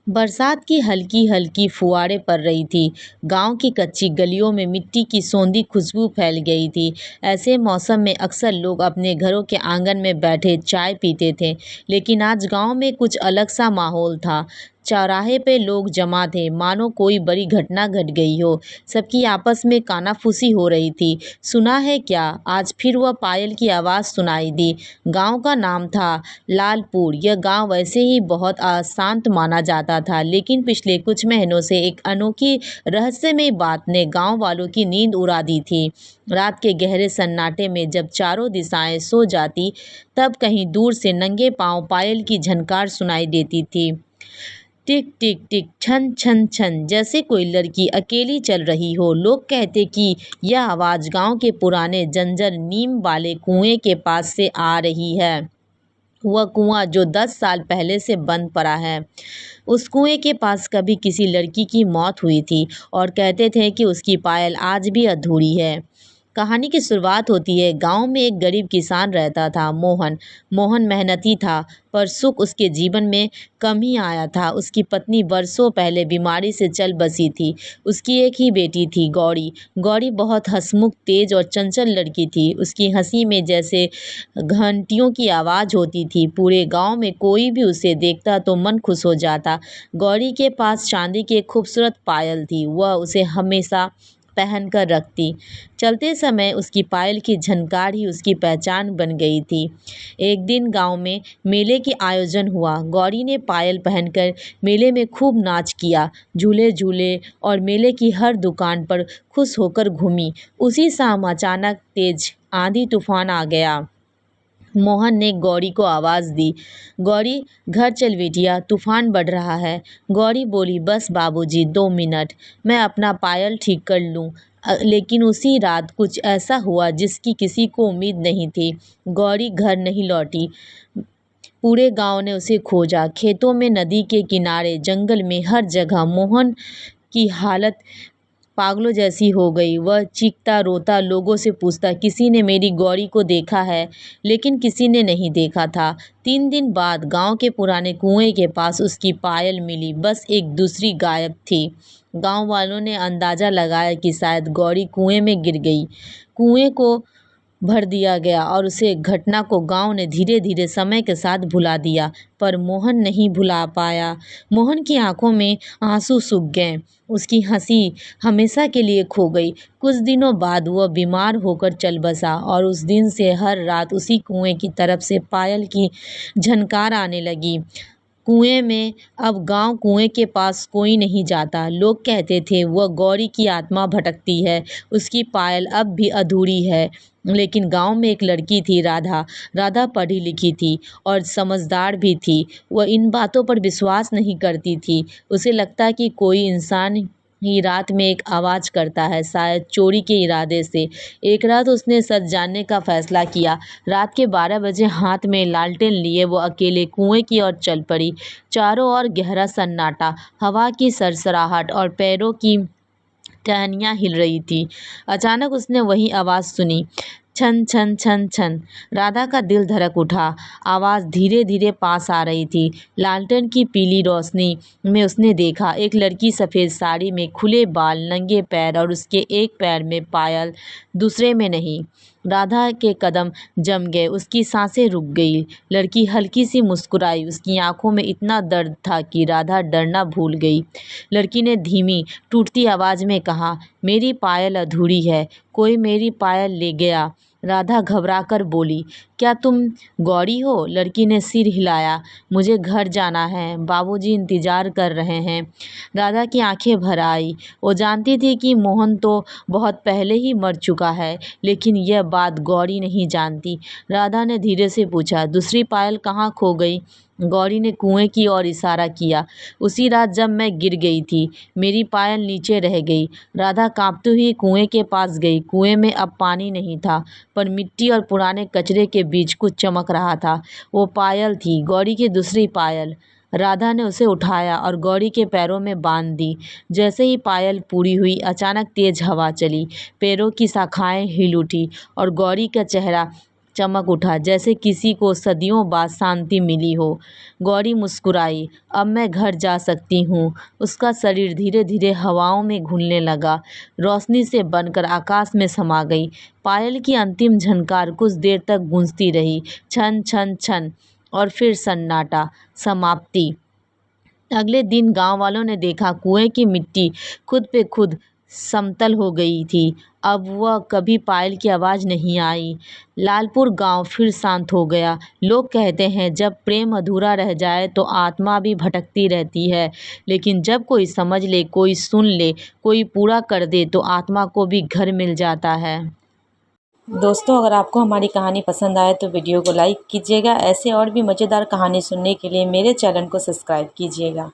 बरसात की हल्की हल्की फुहारें पड़ रही थी। गांव की कच्ची गलियों में मिट्टी की सौंधी खुशबू फैल गई थी। ऐसे मौसम में अक्सर लोग अपने घरों के आंगन में बैठे चाय पीते थे, लेकिन आज गांव में कुछ अलग सा माहौल था। चौराहे पे लोग जमा थे, मानो कोई बड़ी घटना घट गई हो। सबकी आपस में कानाफूसी हो रही थी। सुना है क्या? आज फिर वह पायल की आवाज़ सुनाई दी। गांव का नाम था लालपुर। यह गांव वैसे ही बहुत शांत माना जाता था, लेकिन पिछले कुछ महीनों से एक अनोखी रहस्यमय बात ने गांव वालों की नींद उड़ा दी थी। रात के गहरे सन्नाटे में जब चारों दिशाएं सो जाती, तब कहीं दूर से नंगे पांव पायल की झनकार सुनाई देती थी। टिक टिक टिक, छन छन छन, जैसे कोई लड़की अकेली चल रही हो। लोग कहते कि यह आवाज़ गांव के पुराने जंजर नीम वाले कुएं के पास से आ रही है। वह कुआं जो 10 साल पहले से बंद पड़ा है। उस कुएं के पास कभी किसी लड़की की मौत हुई थी, और कहते थे कि उसकी पायल आज भी अधूरी है। कहानी की शुरुआत होती है। गांव में एक गरीब किसान रहता था, मोहन। मोहन मेहनती था, पर सुख उसके जीवन में कम ही आया था। उसकी पत्नी वर्षों पहले बीमारी से चल बसी थी। उसकी एक ही बेटी थी, गौरी। गौरी बहुत हंसमुख, तेज और चंचल लड़की थी। उसकी हंसी में जैसे घंटियों की आवाज़ होती थी। पूरे गांव में कोई भी उसे देखता तो मन खुश हो जाता। गौरी के पास चांदी की एक खूबसूरत पायल थी। वह उसे हमेशा पहन कर रखती। चलते समय उसकी पायल की झनकार ही उसकी पहचान बन गई थी। एक दिन गांव में मेले के आयोजन हुआ। गौरी ने पायल पहनकर मेले में खूब नाच किया, झूले झूले और मेले की हर दुकान पर खुश होकर घूमी। उसी शाम अचानक तेज आंधी तूफान आ गया। मोहन ने गौरी को आवाज़ दी, गौरी, घर चल बेटिया, तूफान बढ़ रहा है। गौरी बोली, बस बाबूजी, 2 मिनट, मैं अपना पायल ठीक कर लूँ। लेकिन उसी रात कुछ ऐसा हुआ जिसकी किसी को उम्मीद नहीं थी। गौरी घर नहीं लौटी। पूरे गांव ने उसे खोजा, खेतों में, नदी के किनारे, जंगल में, हर जगह। मोहन की हालत पागलों जैसी हो गई। वह चीखता रोता लोगों से पूछता, किसी ने मेरी गौरी को देखा है? लेकिन किसी ने नहीं देखा था। 3 दिन बाद गांव के पुराने कुएं के पास उसकी पायल मिली, बस एक दूसरी गायब थी। गांव वालों ने अंदाजा लगाया कि शायद गौरी कुएं में गिर गई। कुएं को भर दिया गया और उसे घटना को गांव ने धीरे धीरे समय के साथ भुला दिया। पर मोहन नहीं भुला पाया। मोहन की आंखों में आंसू सूख गए। उसकी हंसी हमेशा के लिए खो गई। कुछ दिनों बाद वह बीमार होकर चल बसा, और उस दिन से हर रात उसी कुएं की तरफ से पायल की झनकार आने लगी। कुएं में अब गांव कुएं के पास कोई नहीं जाता। लोग कहते थे वह गौरी की आत्मा भटकती है, उसकी पायल अब भी अधूरी है। लेकिन गांव में एक लड़की थी, राधा। राधा पढ़ी लिखी थी और समझदार भी थी। वह इन बातों पर विश्वास नहीं करती थी। उसे लगता कि कोई इंसान ही रात में एक आवाज़ करता है, शायद चोरी के इरादे से। एक रात उसने सच जानने का फैसला किया। रात के 12 बजे हाथ में लालटेन लिए वो अकेले कुएं की ओर चल पड़ी। चारों ओर गहरा सन्नाटा, हवा की सरसराहट और पैरों की टहनियाँ हिल रही थी। अचानक उसने वही आवाज़ सुनी, छन छन छन छन। राधा का दिल धड़क उठा। आवाज़ धीरे धीरे पास आ रही थी। लालटेन की पीली रोशनी में उसने देखा एक लड़की, सफ़ेद साड़ी में, खुले बाल, नंगे पैर, और उसके एक पैर में पायल, दूसरे में नहीं। राधा के कदम जम गए, उसकी सांसें रुक गई। लड़की हल्की सी मुस्कुराई। उसकी आंखों में इतना दर्द था कि राधा डरना भूल गई। लड़की ने धीमी टूटती आवाज़ में कहा, मेरी पायल अधूरी है, कोई मेरी पायल ले गया। राधा घबराकर बोली, क्या तुम गौरी हो? लड़की ने सिर हिलाया। मुझे घर जाना है, बाबूजी इंतज़ार कर रहे हैं। राधा की आंखें भर आई। वो जानती थी कि मोहन तो बहुत पहले ही मर चुका है, लेकिन यह बात गौरी नहीं जानती। राधा ने धीरे से पूछा, दूसरी पायल कहाँ खो गई? गौरी ने कुएं की ओर इशारा किया। उसी रात जब मैं गिर गई थी, मेरी पायल नीचे रह गई। राधा कांपती हुई कुएं के पास गई। कुएं में अब पानी नहीं था, पर मिट्टी और पुराने कचरे के बीच कुछ चमक रहा था। वो पायल थी, गौरी की दूसरी पायल। राधा ने उसे उठाया और गौरी के पैरों में बांध दी। जैसे ही पायल पूरी हुई, अचानक तेज हवा चली, पैरों की शाखाएं हिल उठी और गौरी का चेहरा चमक उठा, जैसे किसी को सदियों बाद शांति मिली हो। गौरी मुस्कुराई, अब मैं घर जा सकती हूँ। उसका शरीर धीरे धीरे हवाओं में घुलने लगा, रोशनी से बनकर आकाश में समा गई। पायल की अंतिम झनकार कुछ देर तक गूंजती रही, छन छन छन, और फिर सन्नाटा, समाप्ति। अगले दिन गांव वालों ने देखा कुएं की मिट्टी खुद पे खुद समतल हो गई थी। अब वह कभी पायल की आवाज़ नहीं आई। लालपुर गांव फिर शांत हो गया। लोग कहते हैं जब प्रेम अधूरा रह जाए तो आत्मा भी भटकती रहती है, लेकिन जब कोई समझ ले, कोई सुन ले, कोई पूरा कर दे तो आत्मा को भी घर मिल जाता है। दोस्तों, अगर आपको हमारी कहानी पसंद आए तो वीडियो को लाइक कीजिएगा। ऐसे और भी मज़ेदार कहानी सुनने के लिए मेरे चैनल को सब्सक्राइब कीजिएगा।